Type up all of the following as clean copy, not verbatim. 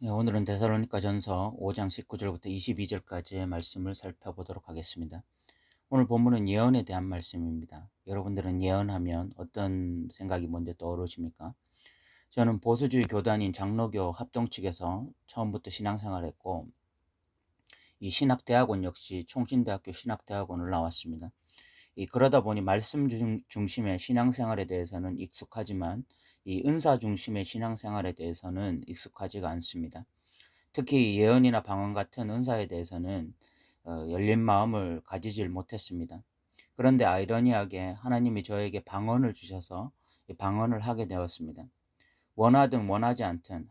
네, 오늘은 데살로니가전서 5장 19절부터 22절까지의 말씀을 살펴보도록 하겠습니다. 오늘 본문은 예언에 대한 말씀입니다. 여러분들은 예언하면 어떤 생각이 먼저 떠오르십니까? 저는 보수주의 교단인 장로교 합동 측에서 처음부터 신앙생활했고, 이 신학대학원 역시 총신대학교 신학대학원을 나왔습니다. 그러다 보니 말씀 중심의 신앙생활에 대해서는 익숙하지만 이 은사 중심의 신앙생활에 대해서는 익숙하지가 않습니다. 특히 예언이나 방언 같은 은사에 대해서는 열린 마음을 가지질 못했습니다. 그런데 아이러니하게 하나님이 저에게 방언을 주셔서 이 방언을 하게 되었습니다. 원하든 원하지 않든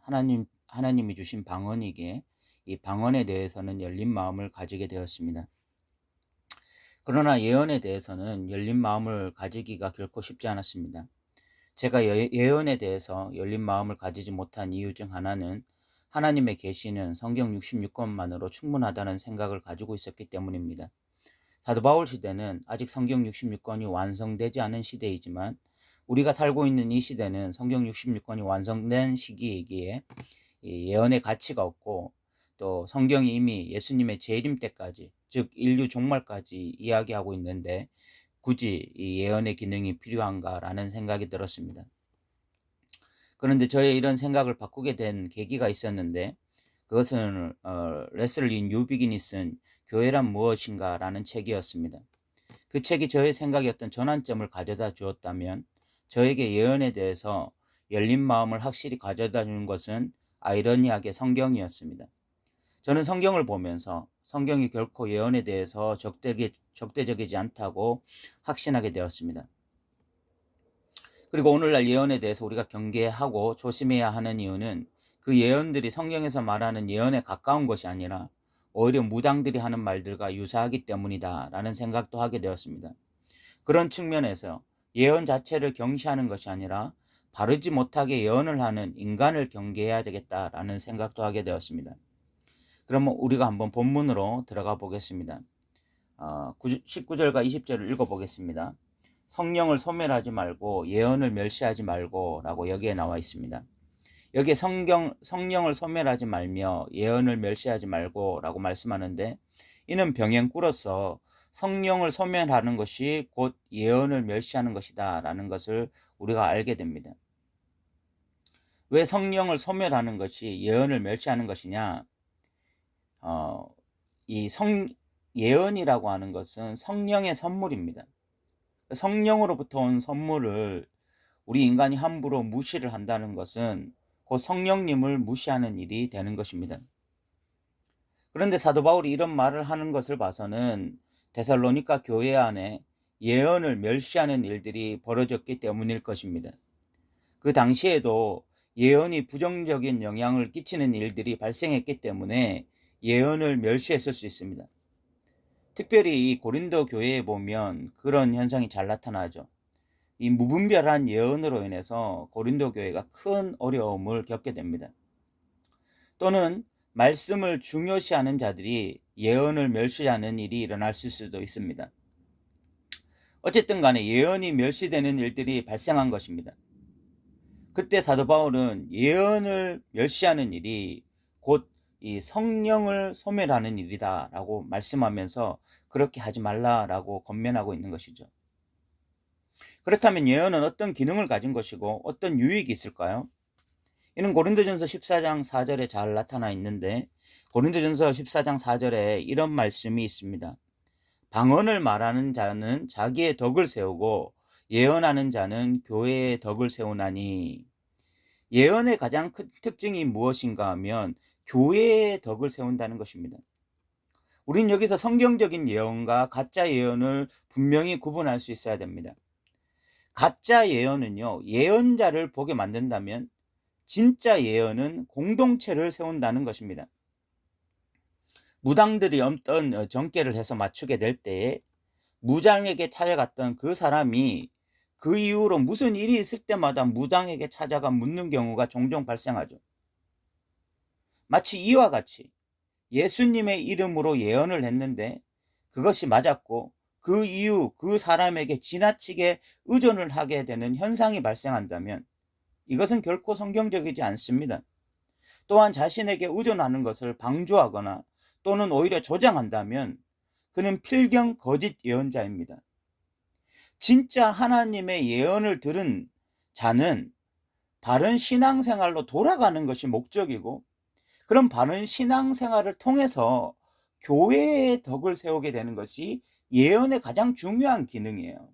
하나님이 주신 방언이기에 이 방언에 대해서는 열린 마음을 가지게 되었습니다. 그러나 예언에 대해서는 열린 마음을 가지기가 결코 쉽지 않았습니다. 제가 예언에 대해서 열린 마음을 가지지 못한 이유 중 하나는 하나님의 계시는 성경 66권만으로 충분하다는 생각을 가지고 있었기 때문입니다. 사도 바울 시대는 아직 성경 66권이 완성되지 않은 시대이지만 우리가 살고 있는 이 시대는 성경 66권이 완성된 시기이기에 예언의 가치가 없고, 또 성경이 이미 예수님의 재림 때까지, 즉 인류 종말까지 이야기하고 있는데 굳이 이 예언의 기능이 필요한가라는 생각이 들었습니다. 그런데 저의 이런 생각을 바꾸게 된 계기가 있었는데, 그것은 레슬리 뉴비긴이 쓴 교회란 무엇인가 라는 책이었습니다. 그 책이 저의 생각에 어떤 전환점을 가져다 주었다면, 저에게 예언에 대해서 열린 마음을 확실히 가져다 주는 것은 아이러니하게 성경이었습니다. 저는 성경을 보면서 성경이 결코 예언에 대해서 적대적이지 않다고 확신하게 되었습니다. 그리고 오늘날 예언에 대해서 우리가 경계하고 조심해야 하는 이유는 그 예언들이 성경에서 말하는 예언에 가까운 것이 아니라 오히려 무당들이 하는 말들과 유사하기 때문이다 라는 생각도 하게 되었습니다. 그런 측면에서 예언 자체를 경시하는 것이 아니라 바르지 못하게 예언을 하는 인간을 경계해야 되겠다라는 생각도 하게 되었습니다. 그러면 우리가 한번 본문으로 들어가 보겠습니다. 19절과 20절을 읽어보겠습니다. 성령을 소멸하지 말고 예언을 멸시하지 말고 라고 여기에 나와 있습니다. 여기에 성령을 소멸하지 말며 예언을 멸시하지 말고 라고 말씀하는데, 이는 병행꾸로서 성령을 소멸하는 것이 곧 예언을 멸시하는 것이다 라는 것을 우리가 알게 됩니다. 왜 성령을 소멸하는 것이 예언을 멸시하는 것이냐? 예언이라고 하는 것은 성령의 선물입니다. 성령으로부터 온 선물을 우리 인간이 함부로 무시를 한다는 것은 곧 성령님을 무시하는 일이 되는 것입니다. 그런데 사도 바울이 이런 말을 하는 것을 봐서는 데살로니가 교회 안에 예언을 멸시하는 일들이 벌어졌기 때문일 것입니다. 그 당시에도 예언이 부정적인 영향을 끼치는 일들이 발생했기 때문에 예언을 멸시했을 수 있습니다. 특별히 이 고린도 교회에 보면 그런 현상이 잘 나타나죠. 이 무분별한 예언으로 인해서 고린도 교회가 큰 어려움을 겪게 됩니다. 또는 말씀을 중요시하는 자들이 예언을 멸시하는 일이 일어날 수도 있습니다. 어쨌든 간에 예언이 멸시되는 일들이 발생한 것입니다. 그때 사도 바울은 예언을 멸시하는 일이 곧 이 성령을 소멸하는 일이다 라고 말씀하면서 그렇게 하지 말라라고 권면하고 있는 것이죠. 그렇다면 예언은 어떤 기능을 가진 것이고 어떤 유익이 있을까요? 이는 고린도전서 14장 4절에 잘 나타나 있는데, 고린도전서 14장 4절에 이런 말씀이 있습니다. 방언을 말하는 자는 자기의 덕을 세우고 예언하는 자는 교회의 덕을 세우나니. 예언의 가장 큰 특징이 무엇인가 하면 교회의 덕을 세운다는 것입니다. 우린 여기서 성경적인 예언과 가짜 예언을 분명히 구분할 수 있어야 됩니다. 가짜 예언은요, 예언자를 보게 만든다면 진짜 예언은 공동체를 세운다는 것입니다. 무당들이 어떤 정계를 해서 맞추게 될 때에 무당에게 찾아갔던 그 사람이 그 이후로 무슨 일이 있을 때마다 무당에게 찾아가 묻는 경우가 종종 발생하죠. 마치 이와 같이 예수님의 이름으로 예언을 했는데 그것이 맞았고 그 이후 그 사람에게 지나치게 의존을 하게 되는 현상이 발생한다면 이것은 결코 성경적이지 않습니다. 또한 자신에게 의존하는 것을 방조하거나 또는 오히려 조장한다면 그는 필경 거짓 예언자입니다. 진짜 하나님의 예언을 들은 자는 바른 신앙생활로 돌아가는 것이 목적이고, 그런 바른 신앙생활을 통해서 교회의 덕을 세우게 되는 것이 예언의 가장 중요한 기능이에요.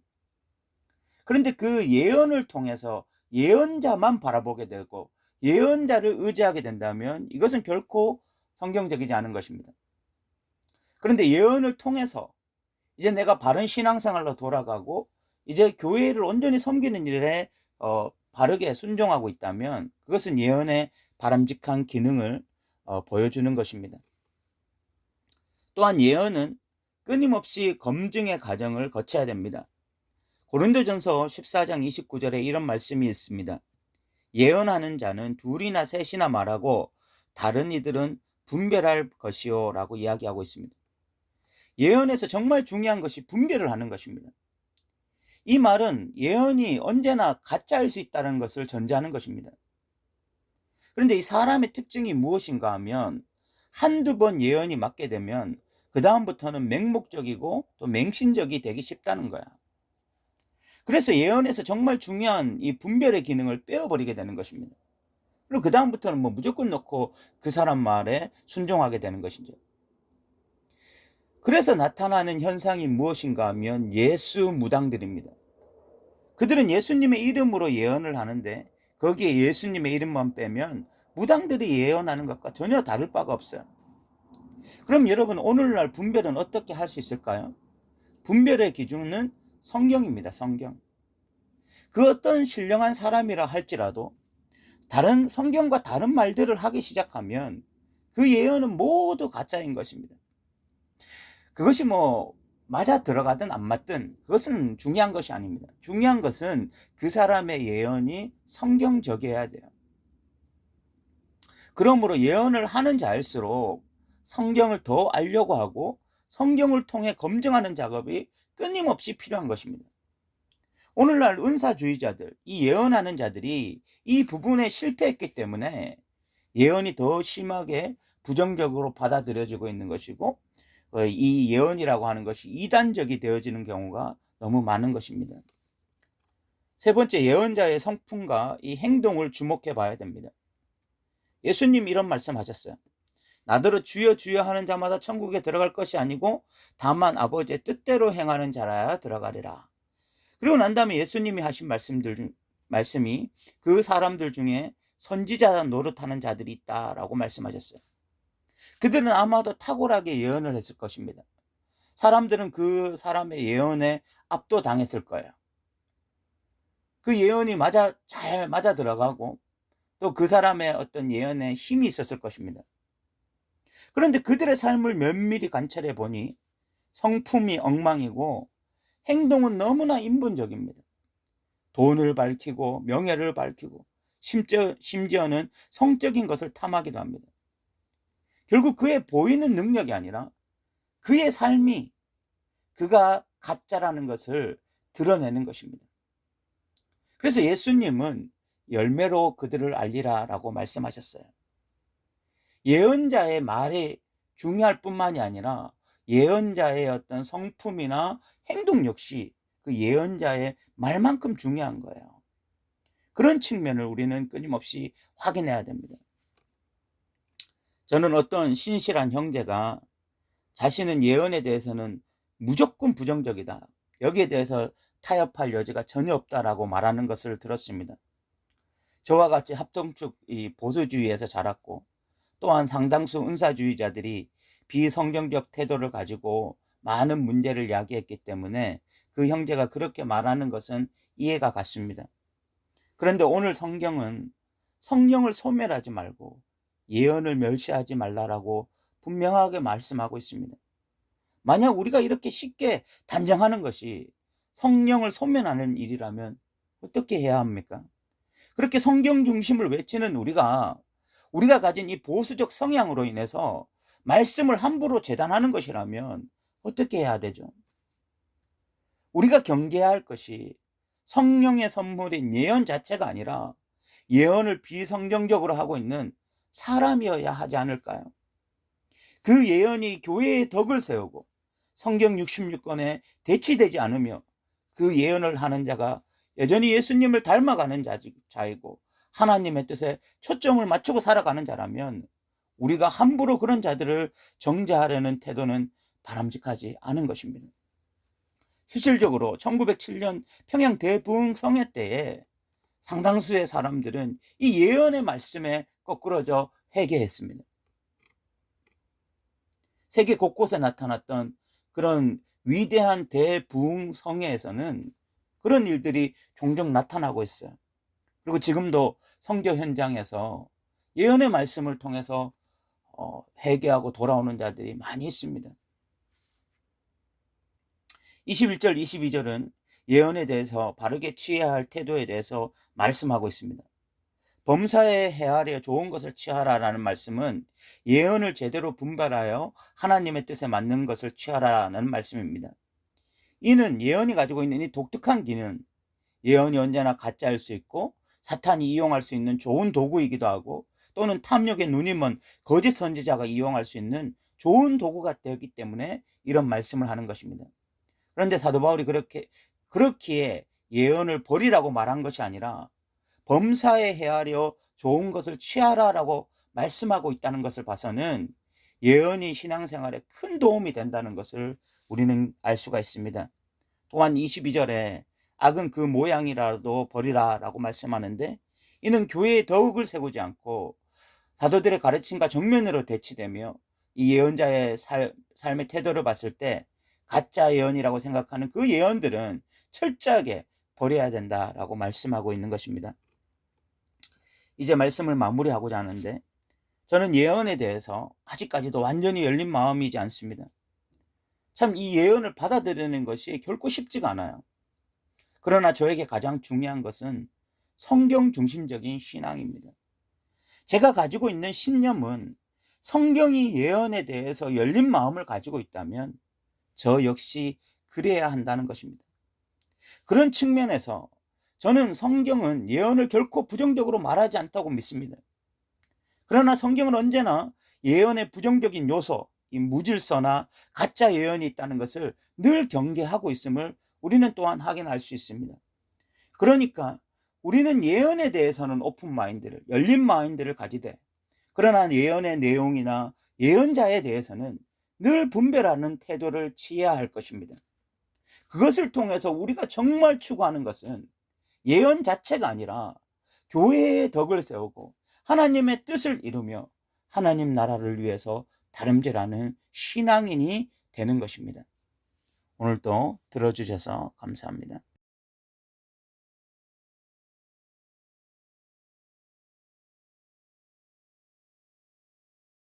그런데 그 예언을 통해서 예언자만 바라보게 되고 예언자를 의지하게 된다면 이것은 결코 성경적이지 않은 것입니다. 그런데 예언을 통해서 이제 내가 바른 신앙생활로 돌아가고 이제 교회를 온전히 섬기는 일에 바르게 순종하고 있다면 그것은 예언의 바람직한 기능을 보여주는 것입니다. 또한 예언은 끊임없이 검증의 과정을 거쳐야 됩니다. 고린도전서 14장 29절에 이런 말씀이 있습니다. 예언하는 자는 둘이나 셋이나 말하고 다른 이들은 분별할 것이요 라고 이야기하고 있습니다. 예언에서 정말 중요한 것이 분별을 하는 것입니다. 이 말은 예언이 언제나 가짜일 수 있다는 것을 전제하는 것입니다. 그런데 이 사람의 특징이 무엇인가 하면 한두 번 예언이 맞게 되면 그 다음부터는 맹목적이고 또 맹신적이 되기 쉽다는 거야. 그래서 예언에서 정말 중요한 이 분별의 기능을 빼어버리게 되는 것입니다. 그리고 그 다음부터는 무조건 놓고 그 사람 말에 순종하게 되는 것이죠. 그래서 나타나는 현상이 무엇인가 하면 예수 무당들입니다. 그들은 예수님의 이름으로 예언을 하는데 거기에 예수님의 이름만 빼면 무당들이 예언하는 것과 전혀 다를 바가 없어요. 그럼 여러분, 오늘날 분별은 어떻게 할 수 있을까요? 분별의 기준은 성경입니다. 성경. 그 어떤 신령한 사람이라 할지라도 다른 성경과 다른 말들을 하기 시작하면 그 예언은 모두 가짜인 것입니다. 그것이 맞아 들어가든 안 맞든 그것은 중요한 것이 아닙니다. 중요한 것은 그 사람의 예언이 성경적이어야 돼요. 그러므로 예언을 하는 자일수록 성경을 더 알려고 하고 성경을 통해 검증하는 작업이 끊임없이 필요한 것입니다. 오늘날 은사주의자들, 이 예언하는 자들이 이 부분에 실패했기 때문에 예언이 더 심하게 부정적으로 받아들여지고 있는 것이고, 이 예언이라고 하는 것이 이단적이 되어지는 경우가 너무 많은 것입니다. 세 번째, 예언자의 성품과 이 행동을 주목해 봐야 됩니다. 예수님 이런 말씀하셨어요. 나더러 주여 주여 하는 자마다 천국에 들어갈 것이 아니고 다만 아버지의 뜻대로 행하는 자라야 들어가리라. 그리고 난 다음에 예수님이 하신 말씀이 그 사람들 중에 선지자 노릇하는 자들이 있다라고 말씀하셨어요. 그들은 아마도 탁월하게 예언을 했을 것입니다. 사람들은 그 사람의 예언에 압도당했을 거예요. 그 예언이 잘 맞아 들어가고 또 그 사람의 어떤 예언에 힘이 있었을 것입니다. 그런데 그들의 삶을 면밀히 관찰해 보니 성품이 엉망이고 행동은 너무나 인본적입니다. 돈을 밝히고 명예를 밝히고 심지어는 성적인 것을 탐하기도 합니다. 결국 그의 보이는 능력이 아니라 그의 삶이 그가 가짜라는 것을 드러내는 것입니다. 그래서 예수님은 열매로 그들을 알리라 라고 말씀하셨어요. 예언자의 말이 중요할 뿐만이 아니라 예언자의 어떤 성품이나 행동 역시 그 예언자의 말만큼 중요한 거예요. 그런 측면을 우리는 끊임없이 확인해야 됩니다. 저는 어떤 신실한 형제가 자신은 예언에 대해서는 무조건 부정적이다, 여기에 대해서 타협할 여지가 전혀 없다라고 말하는 것을 들었습니다. 저와 같이 합동축 이 보수주의에서 자랐고 또한 상당수 은사주의자들이 비성경적 태도를 가지고 많은 문제를 야기했기 때문에 그 형제가 그렇게 말하는 것은 이해가 갔습니다. 그런데 오늘 성경은 성령을 소멸하지 말고 예언을 멸시하지 말라라고 분명하게 말씀하고 있습니다. 만약 우리가 이렇게 쉽게 단정하는 것이 성령을 소멸하는 일이라면 어떻게 해야 합니까? 그렇게 성경 중심을 외치는 우리가 가진 이 보수적 성향으로 인해서 말씀을 함부로 재단하는 것이라면 어떻게 해야 되죠? 우리가 경계해야 할 것이 성령의 선물인 예언 자체가 아니라 예언을 비성경적으로 하고 있는 사람이어야 하지 않을까요? 그 예언이 교회의 덕을 세우고 성경 66권에 대치되지 않으며 그 예언을 하는 자가 여전히 예수님을 닮아가는 자이고 하나님의 뜻에 초점을 맞추고 살아가는 자라면 우리가 함부로 그런 자들을 정죄하려는 태도는 바람직하지 않은 것입니다. 실질적으로 1907년 평양 대부흥성회 때에 상당수의 사람들은 이 예언의 말씀에 거꾸러져 회개했습니다. 세계 곳곳에 나타났던 그런 위대한 대부흥성회에서는 그런 일들이 종종 나타나고 있어요. 그리고 지금도 선교 현장에서 예언의 말씀을 통해서 회개하고 돌아오는 자들이 많이 있습니다. 21절, 22절은 예언에 대해서 바르게 취해야 할 태도에 대해서 말씀하고 있습니다. 범사에 헤아려 좋은 것을 취하라라는 말씀은 예언을 제대로 분별하여 하나님의 뜻에 맞는 것을 취하라는 말씀입니다. 이는 예언이 가지고 있는 이 독특한 기능, 예언이 언제나 가짜일 수 있고 사탄이 이용할 수 있는 좋은 도구이기도 하고 또는 탐욕의 눈이 먼 거짓 선지자가 이용할 수 있는 좋은 도구가 되기 때문에 이런 말씀을 하는 것입니다. 그런데 사도 바울이 그렇기에 예언을 버리라고 말한 것이 아니라 범사에 헤아려 좋은 것을 취하라라고 말씀하고 있다는 것을 봐서는 예언이 신앙생활에 큰 도움이 된다는 것을 우리는 알 수가 있습니다. 또한 22절에 악은 그 모양이라도 버리라라고 말씀하는데 이는 교회의 덕을 세우지 않고 사도들의 가르침과 정면으로 대치되며 이 예언자의 삶의 태도를 봤을 때 가짜 예언이라고 생각하는 그 예언들은 철저하게 버려야 된다라고 말씀하고 있는 것입니다. 이제 말씀을 마무리하고자 하는데 저는 예언에 대해서 아직까지도 완전히 열린 마음이지 않습니다. 참 이 예언을 받아들이는 것이 결코 쉽지가 않아요. 그러나 저에게 가장 중요한 것은 성경 중심적인 신앙입니다. 제가 가지고 있는 신념은 성경이 예언에 대해서 열린 마음을 가지고 있다면 저 역시 그래야 한다는 것입니다. 그런 측면에서 저는 성경은 예언을 결코 부정적으로 말하지 않다고 믿습니다. 그러나 성경은 언제나 예언의 부정적인 요소, 이 무질서나 가짜 예언이 있다는 것을 늘 경계하고 있음을 우리는 또한 확인할 수 있습니다. 그러니까 우리는 예언에 대해서는 오픈 마인드를, 열린 마인드를 가지되 그러나 예언의 내용이나 예언자에 대해서는 늘 분별하는 태도를 취해야 할 것입니다. 그것을 통해서 우리가 정말 추구하는 것은 예언 자체가 아니라 교회의 덕을 세우고 하나님의 뜻을 이루며 하나님 나라를 위해서 다름질하는 신앙인이 되는 것입니다. 오늘도 들어주셔서 감사합니다.